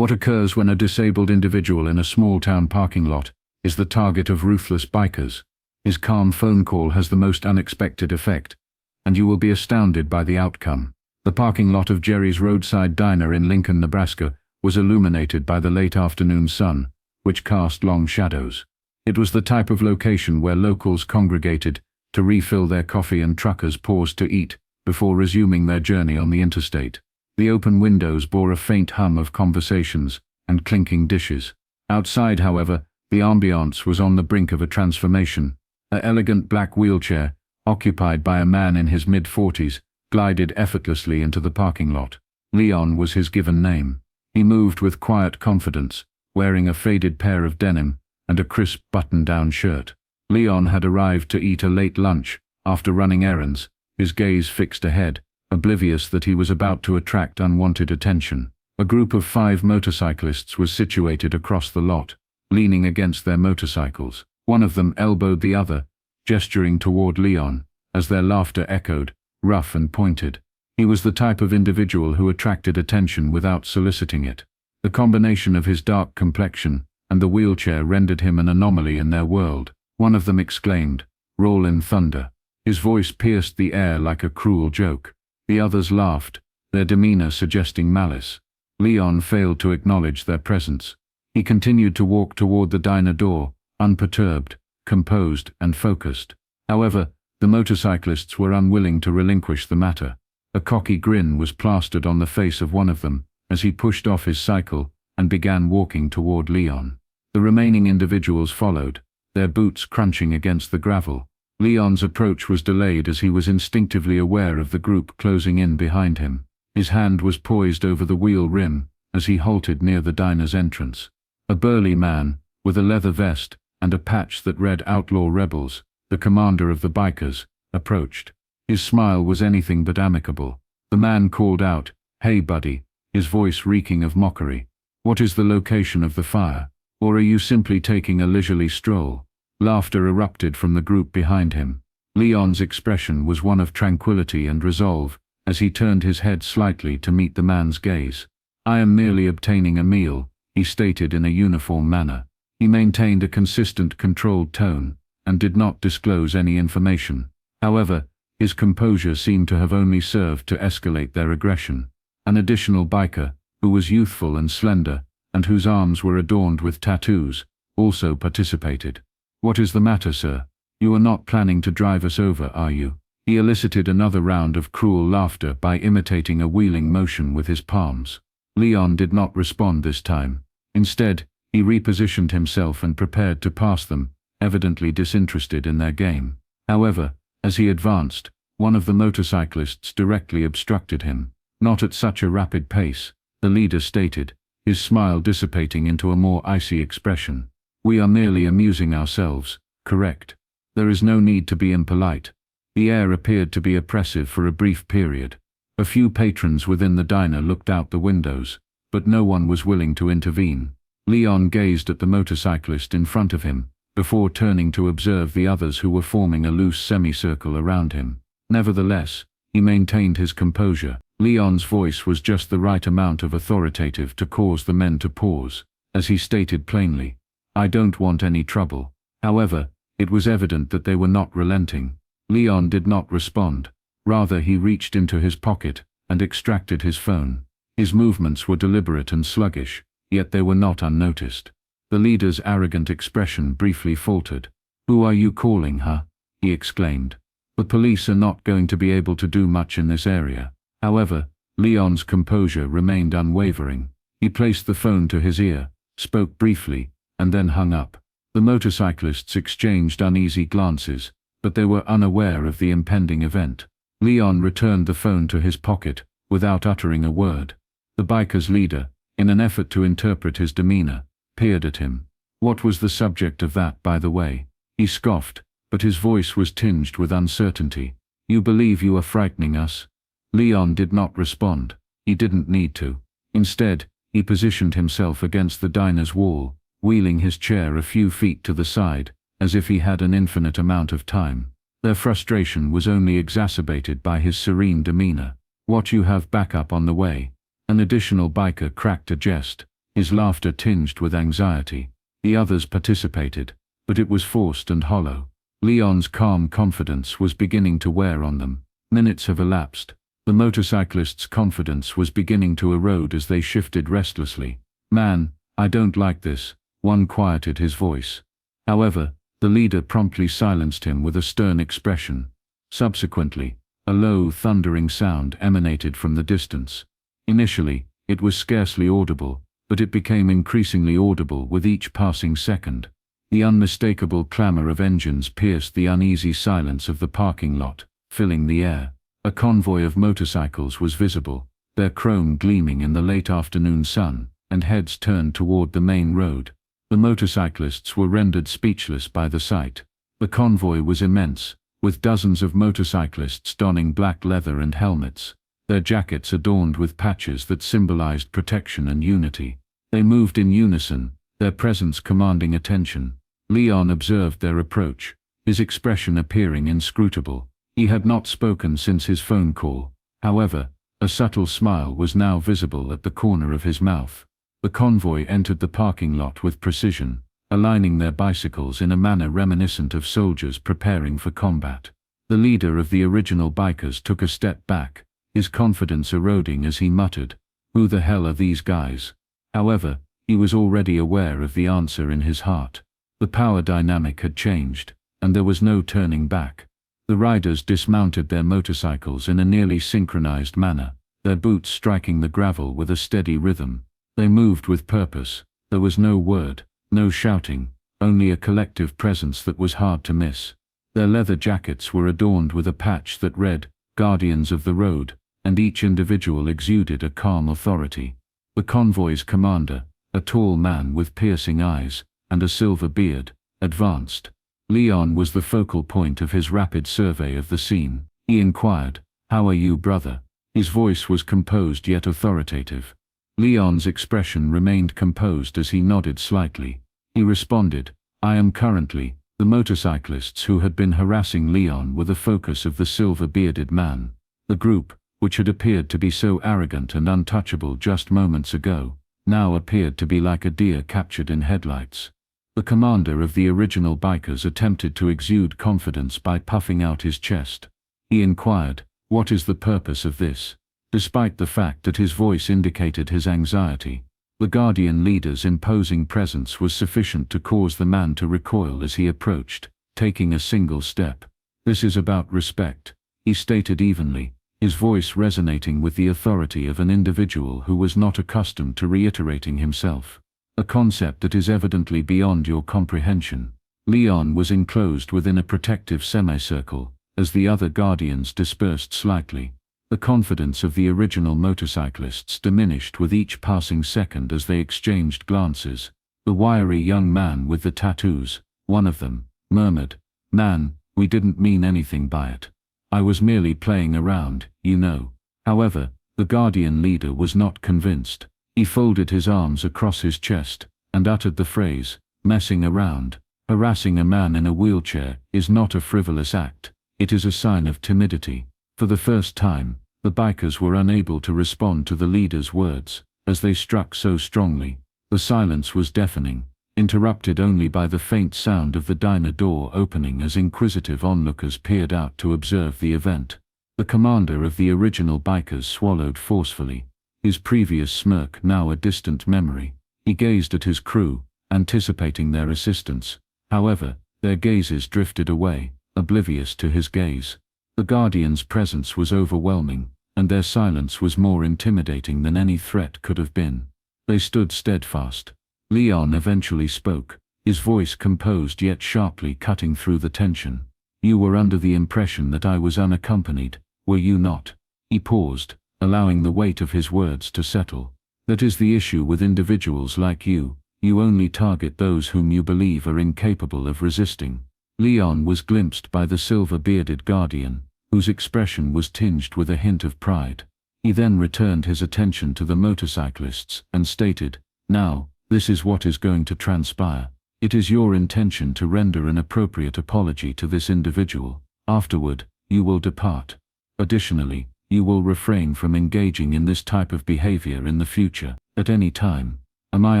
What occurs when a disabled individual in a small-town parking lot is the target of ruthless bikers? His calm phone call has the most unexpected effect, and you will be astounded by the outcome. The parking lot of Jerry's roadside diner in Lincoln, Nebraska, was illuminated by the late afternoon sun, which cast long shadows. It was the type of location where locals congregated to refill their coffee and truckers paused to eat before resuming their journey on the interstate. The open windows bore a faint hum of conversations and clinking dishes. Outside, however, the ambiance was on the brink of a transformation. An elegant black wheelchair, occupied by a man in his mid-40s, glided effortlessly into the parking lot. Leon was his given name. He moved with quiet confidence, wearing a faded pair of denim and a crisp button-down shirt. Leon had arrived to eat a late lunch after running errands, his gaze fixed ahead, oblivious that he was about to attract unwanted attention. A group of 5 motorcyclists was situated across the lot, leaning against their motorcycles. One of them elbowed the other, gesturing toward Leon, as their laughter echoed, rough and pointed. He was the type of individual who attracted attention without soliciting it. The combination of his dark complexion and the wheelchair rendered him an anomaly in their world. One of them exclaimed, "Rollin' thunder." His voice pierced the air like a cruel joke. The others laughed, their demeanor suggesting malice. Leon failed to acknowledge their presence. He continued to walk toward the diner door, unperturbed, composed, and focused. However, the motorcyclists were unwilling to relinquish the matter. A cocky grin was plastered on the face of one of them as he pushed off his cycle and began walking toward Leon. The remaining individuals followed, their boots crunching against the gravel. Leon's approach was delayed as he was instinctively aware of the group closing in behind him. His hand was poised over the wheel rim as he halted near the diner's entrance. A burly man, with a leather vest and a patch that read Outlaw Rebels, the commander of the bikers, approached. His smile was anything but amicable. The man called out, "Hey buddy," his voice reeking of mockery. "What is the location of the fire? Or are you simply taking a leisurely stroll?" Laughter erupted from the group behind him. Leon's expression was one of tranquility and resolve as he turned his head slightly to meet the man's gaze. "I am merely obtaining a meal," he stated in a uniform manner. He maintained a consistent, controlled tone and did not disclose any information. However, his composure seemed to have only served to escalate their aggression. An additional biker, who was youthful and slender, and whose arms were adorned with tattoos, also participated. "What is the matter, sir? You are not planning to drive us over, are you?" He elicited another round of cruel laughter by imitating a wheeling motion with his palms. Leon did not respond this time. Instead, he repositioned himself and prepared to pass them, evidently disinterested in their game. However, as he advanced, one of the motorcyclists directly obstructed him. "Not at such a rapid pace," the leader stated, his smile dissipating into a more icy expression. "We are merely amusing ourselves, correct? There is no need to be impolite." The air appeared to be oppressive for a brief period. A few patrons within the diner looked out the windows, but no one was willing to intervene. Leon gazed at the motorcyclist in front of him, before turning to observe the others who were forming a loose semicircle around him. Nevertheless, he maintained his composure. Leon's voice was just the right amount of authoritative to cause the men to pause, as he stated plainly, "I don't want any trouble." However, it was evident that they were not relenting. Leon did not respond. Rather, he reached into his pocket and extracted his phone. His movements were deliberate and sluggish, yet they were not unnoticed. The leader's arrogant expression briefly faltered. "Who are you calling, huh?" he exclaimed. "The police are not going to be able to do much in this area." However, Leon's composure remained unwavering. He placed the phone to his ear, spoke briefly, and then hung up. The motorcyclists exchanged uneasy glances, but they were unaware of the impending event. Leon returned the phone to his pocket, without uttering a word. The biker's leader, in an effort to interpret his demeanor, peered at him. "What was the subject of that, by the way?" He scoffed, but his voice was tinged with uncertainty. "You believe you are frightening us?" Leon did not respond. He didn't need to. Instead, he positioned himself against the diner's wall, wheeling his chair a few feet to the side, as if he had an infinite amount of time. Their frustration was only exacerbated by his serene demeanor. "What, you have backup on the way?" An additional biker cracked a jest. his laughter tinged with anxiety. The others participated, but it was forced and hollow. Leon's calm confidence was beginning to wear on them. Minutes have elapsed. The motorcyclists' confidence was beginning to erode as they shifted restlessly. "Man, I don't like this," one quieted his voice. However, the leader promptly silenced him with a stern expression. Subsequently, a low, thundering sound emanated from the distance. Initially, it was scarcely audible, but it became increasingly audible with each passing second. The unmistakable clamor of engines pierced the uneasy silence of the parking lot, filling the air. A convoy of motorcycles was visible, their chrome gleaming in the late afternoon sun, and heads turned toward the main road. The motorcyclists were rendered speechless by the sight. The convoy was immense, with dozens of motorcyclists donning black leather and helmets, their jackets adorned with patches that symbolized protection and unity. They moved in unison, their presence commanding attention. Leon observed their approach, his expression appearing inscrutable. He had not spoken since his phone call. However, a subtle smile was now visible at the corner of his mouth. The convoy entered the parking lot with precision, aligning their bicycles in a manner reminiscent of soldiers preparing for combat. The leader of the original bikers took a step back, his confidence eroding as he muttered, "Who the hell are these guys?" However, he was already aware of the answer in his heart. The power dynamic had changed, and there was no turning back. The riders dismounted their motorcycles in a nearly synchronized manner, their boots striking the gravel with a steady rhythm. They moved with purpose. There was no word, no shouting, only a collective presence that was hard to miss. Their leather jackets were adorned with a patch that read, "Guardians of the Road," and each individual exuded a calm authority. The convoy's commander, a tall man with piercing eyes and a silver beard, advanced. Leon was the focal point of his rapid survey of the scene. He inquired, "How are you, brother?" His voice was composed yet authoritative. Leon's expression remained composed as he nodded slightly. He responded, "I am currently." The motorcyclists who had been harassing Leon were the focus of the silver-bearded man. The group, which had appeared to be so arrogant and untouchable just moments ago, now appeared to be like a deer captured in headlights. The commander of the original bikers attempted to exude confidence by puffing out his chest. He inquired, "What is the purpose of this?" Despite the fact that his voice indicated his anxiety, the Guardian leader's imposing presence was sufficient to cause the man to recoil as he approached, taking a single step. "This is about respect," he stated evenly, his voice resonating with the authority of an individual who was not accustomed to reiterating himself. "A concept that is evidently beyond your comprehension." Leon was enclosed within a protective semicircle, as the other Guardians dispersed slightly. The confidence of the original motorcyclists diminished with each passing second as they exchanged glances. The wiry young man with the tattoos, one of them, murmured, "Man, we didn't mean anything by it. I was merely playing around, you know." However, the Guardian leader was not convinced. He folded his arms across his chest and uttered the phrase, "Messing around." Harassing a man in a wheelchair is not a frivolous act. It is a sign of timidity. For the first time, the bikers were unable to respond to the leader's words, as they struck so strongly. The silence was deafening, interrupted only by the faint sound of the diner door opening as inquisitive onlookers peered out to observe the event. The commander of the original bikers swallowed forcefully, his previous smirk now a distant memory. He gazed at his crew, anticipating their assistance. However, their gazes drifted away, oblivious to his gaze. The Guardian's presence was overwhelming, and their silence was more intimidating than any threat could have been. They stood steadfast. Leon eventually spoke, his voice composed yet sharply cutting through the tension. "You were under the impression that I was unaccompanied, were you not?" He paused, allowing the weight of his words to settle. "That is the issue with individuals like you. You only target those whom you believe are incapable of resisting." Leon was glimpsed by the silver-bearded Guardian, whose expression was tinged with a hint of pride. He then returned his attention to the motorcyclists and stated, "Now, this is what is going to transpire. It is your intention to render an appropriate apology to this individual. Afterward, you will depart. Additionally, you will refrain from engaging in this type of behavior in the future, at any time." Am I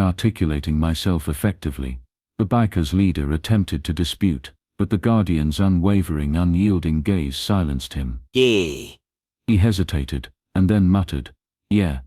articulating myself effectively? The biker's leader attempted to dispute, but the Guardian's unwavering, unyielding gaze silenced him. Yeah. He hesitated, and then muttered, Yeah,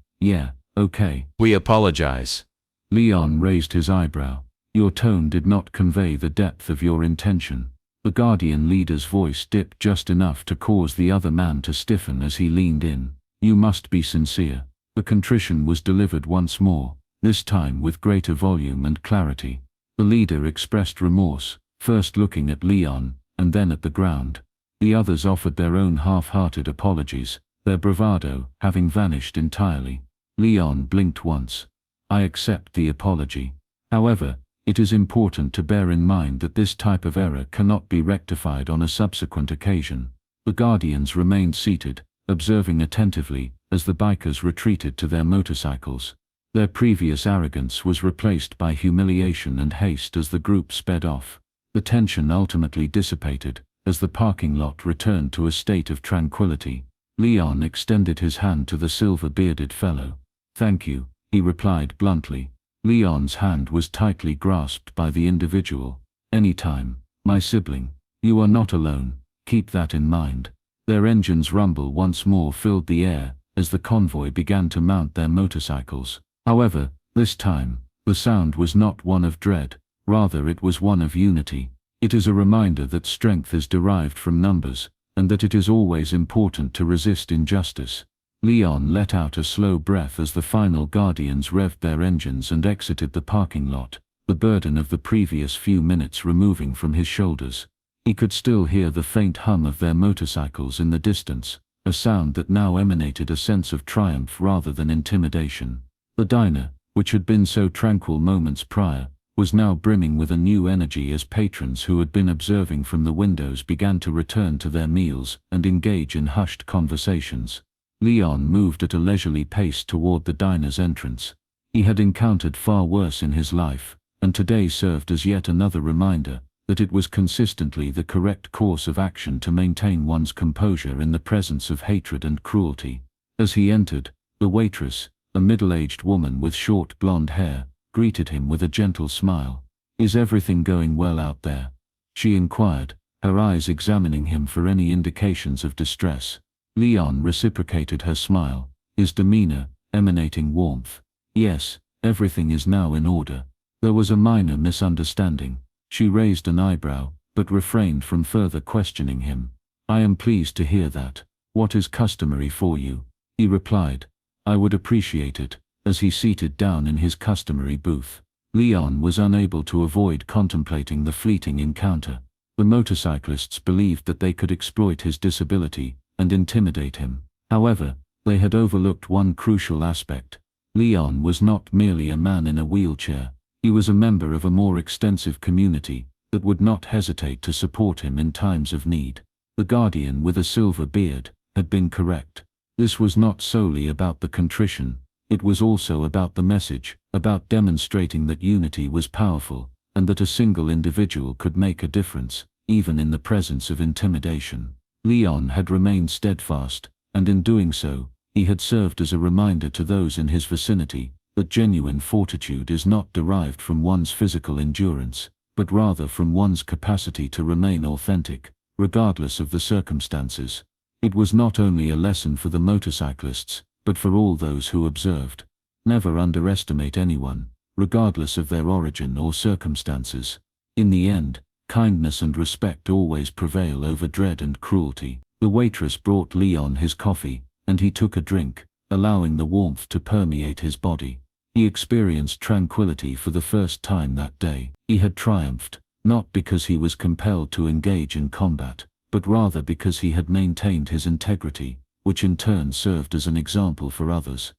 okay. We apologize. Leon raised his eyebrow. Your tone did not convey the depth of your intention. The Guardian leader's voice dipped just enough to cause the other man to stiffen as he leaned in. You must be sincere. The contrition was delivered once more, this time with greater volume and clarity. The leader expressed remorse, first looking at Leon, and then at the ground. The others offered their own half-hearted apologies, their bravado having vanished entirely. Leon blinked once. I accept the apology. However, it is important to bear in mind that this type of error cannot be rectified on a subsequent occasion. The Guardians remained seated, observing attentively as the bikers retreated to their motorcycles. Their previous arrogance was replaced by humiliation and haste as the group sped off. The tension ultimately dissipated as the parking lot returned to a state of tranquility. Leon extended his hand to the silver-bearded fellow. Thank you, he replied bluntly. Leon's hand was tightly grasped by the individual. Anytime, my sibling. You are not alone, keep that in mind. Their engine's rumble once more filled the air as the convoy began to mount their motorcycles. However, this time, the sound was not one of dread, rather it was one of unity. It is a reminder that strength is derived from numbers, and that it is always important to resist injustice. Leon let out a slow breath as the final Guardians revved their engines and exited the parking lot, the burden of the previous few minutes removing from his shoulders. He could still hear the faint hum of their motorcycles in the distance, a sound that now emanated a sense of triumph rather than intimidation. The diner, which had been so tranquil moments prior, was now brimming with a new energy as patrons who had been observing from the windows began to return to their meals and engage in hushed conversations. Leon moved at a leisurely pace toward the diner's entrance. He had encountered far worse in his life, and today served as yet another reminder that it was consistently the correct course of action to maintain one's composure in the presence of hatred and cruelty. As he entered, the waitress, a middle-aged woman with short blonde hair, greeted him with a gentle smile. Is everything going well out there? She inquired, her eyes examining him for any indications of distress. Leon reciprocated her smile, his demeanor emanating warmth. Yes, everything is now in order. There was a minor misunderstanding. She raised an eyebrow, but refrained from further questioning him. I am pleased to hear that. What is customary for you? He replied. I would appreciate it, as he seated down in his customary booth. Leon was unable to avoid contemplating the fleeting encounter. The motorcyclists believed that they could exploit his disability and intimidate him. However, they had overlooked one crucial aspect. Leon was not merely a man in a wheelchair. He was a member of a more extensive community that would not hesitate to support him in times of need. The Guardian with a silver beard had been correct. This was not solely about the contrition. It was also about the message, about demonstrating that unity was powerful, and that a single individual could make a difference, even in the presence of intimidation. Leon had remained steadfast, and in doing so, he had served as a reminder to those in his vicinity that genuine fortitude is not derived from one's physical endurance, but rather from one's capacity to remain authentic, regardless of the circumstances. It was not only a lesson for the motorcyclists, but for all those who observed. Never underestimate anyone, regardless of their origin or circumstances. In the end, kindness and respect always prevail over dread and cruelty. The waitress brought Leon his coffee, and he took a drink, allowing the warmth to permeate his body. He experienced tranquility for the first time that day. He had triumphed, not because he was compelled to engage in combat, but rather because he had maintained his integrity, which in turn served as an example for others.